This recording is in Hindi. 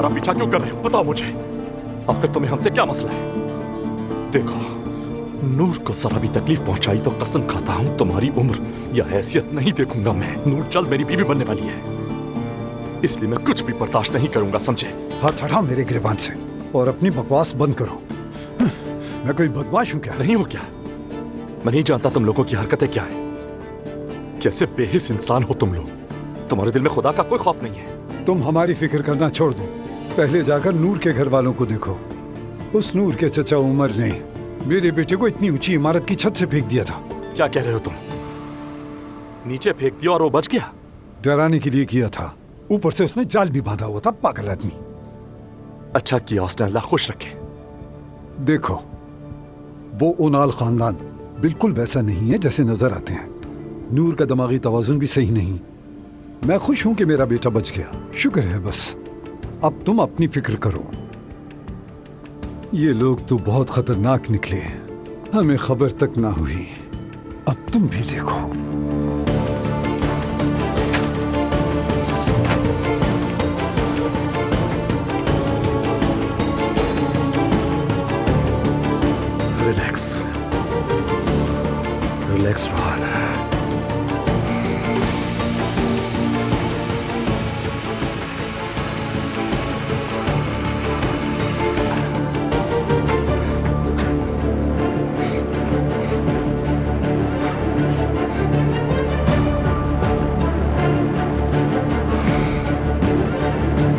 मेरा पीछा क्यों कर रहे हो? बताओ मुझे, आखिर तुम्हें हमसे क्या मसला है? देखो, नूर को जरा भी तकलीफ पहुंचाई तो कसम खाता हूं तुम्हारी उम्र या हैसियत नहीं देखूंगा मैं। नूर जल्द मेरी बीवी बनने वाली है, इसलिए मैं कुछ भी बर्दाश्त नहीं करूंगा, समझे? हाथ हटाओ मेरे गिरबान से और अपनी बकवास बंद करो। मैं कोई बदमाश हूं क्या? नहीं हो क्या? मैं नहीं जानता तुम लोगों की हरकतें क्या है। कैसे बेहिस इंसान हो तुम लोग। तुम्हारे दिल में खुदा का कोई खौफ नहीं है। तुम हमारी फिक्र करना छोड़ दो, पहले जाकर नूर के घर वालों को देखो। उस नूर के चचा उमर ने मेरे बेटे को इतनी ऊंची इमारत की छत से फेंक दिया था। क्या कह रहे हो तुम? नीचे फेंक दिया और वो बच गया? डराने के लिए किया था, ऊपर से उसने जाल भी बांधा हुआ था, पागल आदमी। अच्छा किया उसने, अल्लाह खुश रखे। देखो, वो उनाल खानदान बिल्कुल वैसा नहीं है जैसे नजर आते हैं। नूर का दिमागी तवाजुन भी सही नहीं। मैं खुश हूं कि मेरा बेटा बच गया, शुक्र है बस। अब तुम अपनी फिक्र करो। ये लोग तो बहुत खतरनाक निकले, हमें खबर तक ना हुई। अब तुम भी देखो। Relax, relax Rohan.